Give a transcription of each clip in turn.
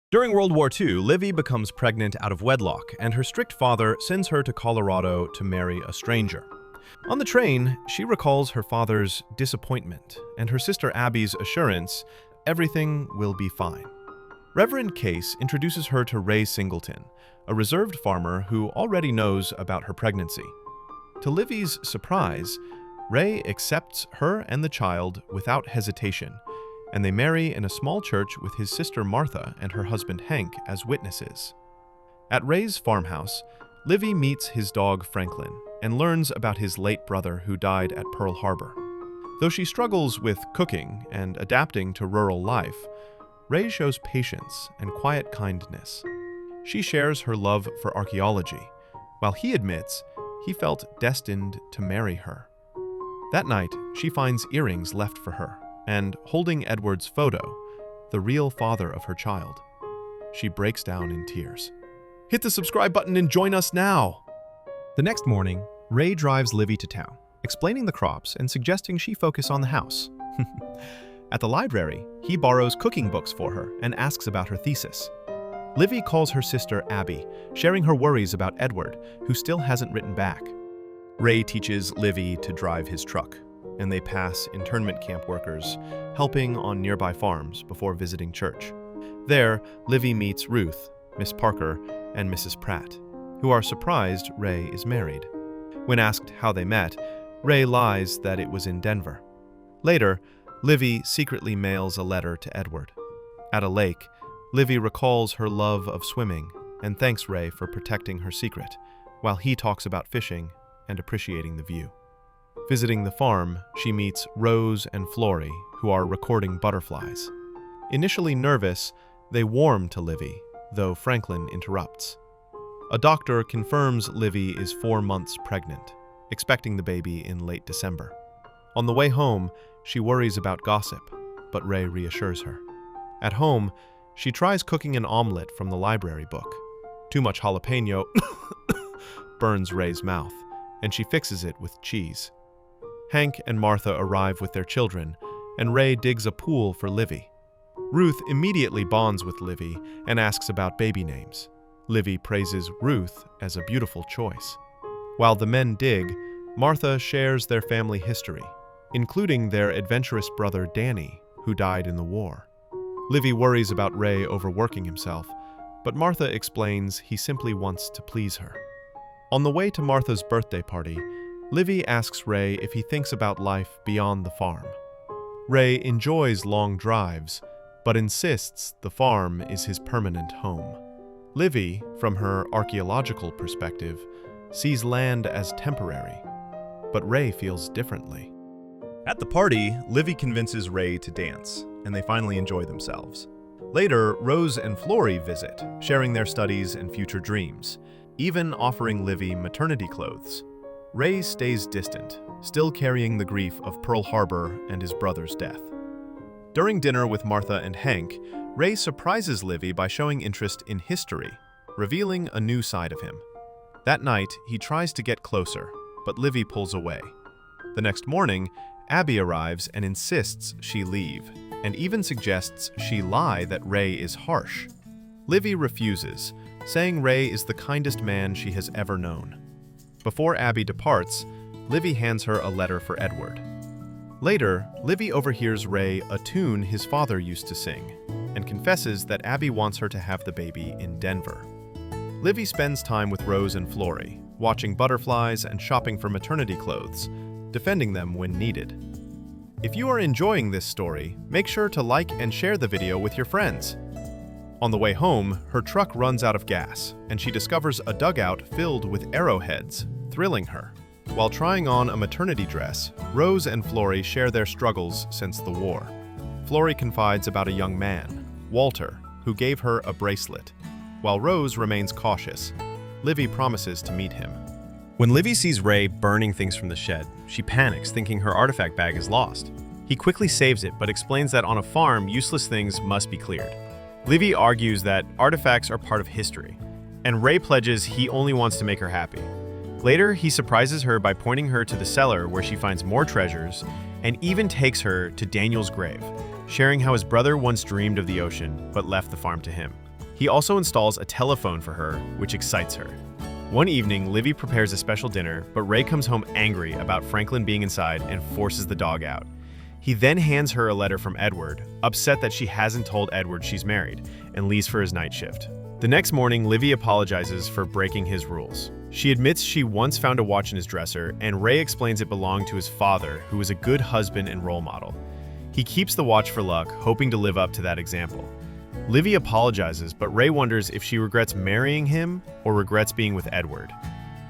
During World War II, Livy becomes pregnant out of wedlock, and her strict father sends her to Colorado to marry a stranger. On the train, she recalls her father's disappointment and her sister Abby's assurance everything will be fine. Reverend Case introduces her to Ray Singleton, a reserved farmer who already knows about her pregnancy. To Livy's surprise, Ray accepts her and the child without hesitation, and they marry in a small church with his sister Martha and her husband Hank as witnesses. At Ray's farmhouse, Livy meets his dog Franklin and learns about his late brother who died at Pearl Harbor. Though she struggles with cooking and adapting to rural life, Ray shows patience and quiet kindness. She shares her love for archaeology, while he admits he felt destined to marry her. That night, she finds earrings left for her, and holding Edward's photo, the real father of her child, she breaks down in tears. Hit the subscribe button and join us now! The next morning, Ray drives Livy to town, explaining the crops and suggesting she focus on the house. At the library, he borrows cooking books for her and asks about her thesis. Livy calls her sister Abby, sharing her worries about Edward, who still hasn't written back. Ray teaches Livy to drive his truck, and they pass internment camp workers, helping on nearby farms before visiting church. There, Livy meets Ruth, Miss Parker, and Mrs. Pratt, who are surprised Ray is married. When asked how they met, Ray lies that it was in Denver. Later, Livy secretly mails a letter to Edward. At a lake, Livy recalls her love of swimming and thanks Ray for protecting her secret, while he talks about fishing and appreciating the view. Visiting the farm, she meets Rose and Flory, who are recording butterflies. Initially nervous, they warm to Livy, though Franklin interrupts. A doctor confirms Livy is 4 months pregnant, expecting the baby in late December. On the way home, she worries about gossip, but Ray reassures her. At home, she tries cooking an omelet from the library book. Too much jalapeno burns Ray's mouth, and she fixes it with cheese. Hank and Martha arrive with their children, and Ray digs a pool for Livy. Ruth immediately bonds with Livy and asks about baby names. Livy praises Ruth as a beautiful choice. While the men dig, Martha shares their family history, including their adventurous brother Danny, who died in the war. Livy worries about Ray overworking himself, but Martha explains he simply wants to please her. On the way to Martha's birthday party, Livy asks Ray if he thinks about life beyond the farm. Ray enjoys long drives, but insists the farm is his permanent home. Livy, from her archaeological perspective, sees land as temporary, but Ray feels differently. At the party, Livy convinces Ray to dance, and they finally enjoy themselves. Later, Rose and Flory visit, sharing their studies and future dreams, even offering Livy maternity clothes. Ray stays distant, still carrying the grief of Pearl Harbor and his brother's death. During dinner with Martha and Hank, Ray surprises Livy by showing interest in history, revealing a new side of him. That night, he tries to get closer, but Livy pulls away. The next morning, Abby arrives and insists she leave, and even suggests she lie that Ray is harsh. Livy refuses, saying Ray is the kindest man she has ever known. Before Abby departs, Livy hands her a letter for Edward. Later, Livy overhears Ray a tune his father used to sing, and confesses that Abby wants her to have the baby in Denver. Livy spends time with Rose and Flory, watching butterflies and shopping for maternity clothes, defending them when needed. If you are enjoying this story, make sure to like and share the video with your friends. On the way home, her truck runs out of gas, and she discovers a dugout filled with arrowheads, thrilling her. While trying on a maternity dress, Rose and Flory share their struggles since the war. Flory confides about a young man, Walter, who gave her a bracelet. While Rose remains cautious, Livy promises to meet him. When Livy sees Ray burning things from the shed, she panics, thinking her artifact bag is lost. He quickly saves it, but explains that on a farm, useless things must be cleared. Livy argues that artifacts are part of history, and Ray pledges he only wants to make her happy. Later, he surprises her by pointing her to the cellar where she finds more treasures, and even takes her to Daniel's grave, sharing how his brother once dreamed of the ocean but left the farm to him. He also installs a telephone for her, which excites her. One evening, Livy prepares a special dinner, but Ray comes home angry about Franklin being inside and forces the dog out. He then hands her a letter from Edward, upset that she hasn't told Edward she's married, and leaves for his night shift. The next morning, Livy apologizes for breaking his rules. She admits she once found a watch in his dresser, and Ray explains it belonged to his father, who was a good husband and role model. He keeps the watch for luck, hoping to live up to that example. Livy apologizes, but Ray wonders if she regrets marrying him or regrets being with Edward.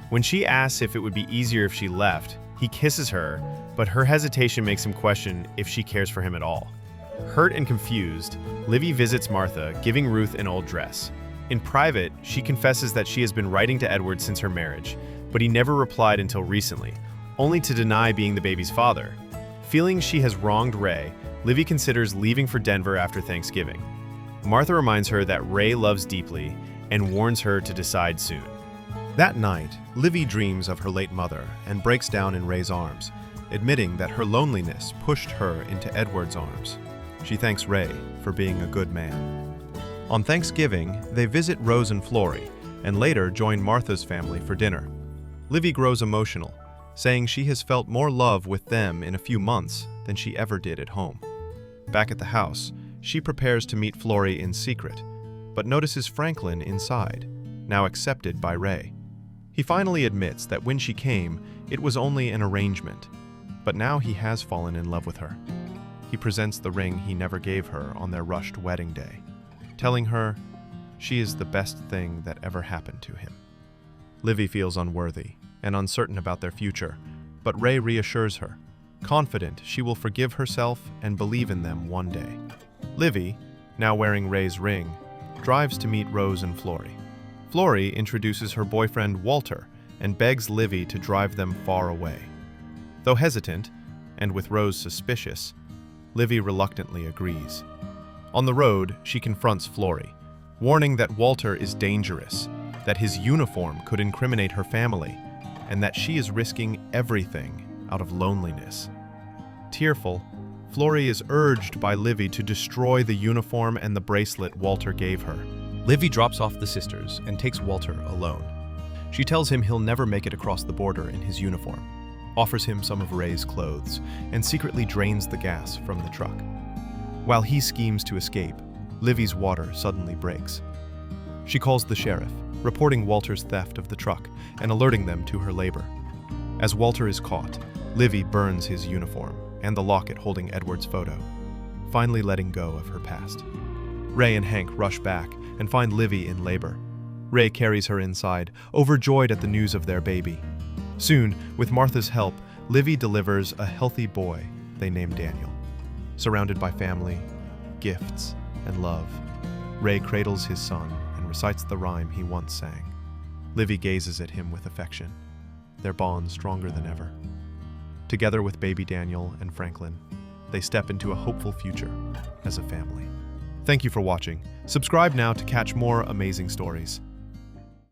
When she asks if it would be easier if she left, he kisses her, but her hesitation makes him question if she cares for him at all. Hurt and confused, Livy visits Martha, giving Ruth an old dress. In private, she confesses that she has been writing to Edward since her marriage, but he never replied until recently, only to deny being the baby's father. Feeling she has wronged Ray, Livy considers leaving for Denver after Thanksgiving. Martha reminds her that Ray loves deeply and warns her to decide soon. That night, Livy dreams of her late mother and breaks down in Ray's arms, admitting that her loneliness pushed her into Edward's arms. She thanks Ray for being a good man. On Thanksgiving, they visit Rose and Florrie, and later join Martha's family for dinner. Livy grows emotional, saying she has felt more love with them in a few months than she ever did at home. Back at the house, she prepares to meet Florrie in secret, but notices Franklin inside, now accepted by Ray. He finally admits that when she came, it was only an arrangement, but now he has fallen in love with her. He presents the ring he never gave her on their rushed wedding day, telling her she is the best thing that ever happened to him. Livy feels unworthy and uncertain about their future, but Ray reassures her, confident she will forgive herself and believe in them one day. Livy, now wearing Ray's ring, drives to meet Rose and Florrie. Florrie introduces her boyfriend Walter and begs Livy to drive them far away. Though hesitant, and with Rose suspicious, Livy reluctantly agrees. On the road, she confronts Florrie, warning that Walter is dangerous, that his uniform could incriminate her family, and that she is risking everything out of loneliness. Tearful, Florrie is urged by Livy to destroy the uniform and the bracelet Walter gave her. Livy drops off the sisters and takes Walter alone. She tells him he'll never make it across the border in his uniform, offers him some of Ray's clothes, and secretly drains the gas from the truck. While he schemes to escape, Livy's water suddenly breaks. She calls the sheriff, reporting Walter's theft of the truck and alerting them to her labor. As Walter is caught, Livy burns his uniform and the locket holding Edward's photo, finally letting go of her past. Ray and Hank rush back and find Livy in labor. Ray carries her inside, overjoyed at the news of their baby. Soon, with Martha's help, Livy delivers a healthy boy they name Daniel. Surrounded by family, gifts, and love, Ray cradles his son and recites the rhyme he once sang. Livy gazes at him with affection, their bond stronger than ever. Together with baby Daniel and Franklin, they step into a hopeful future as a family. Thank you for watching. Subscribe now to catch more amazing stories.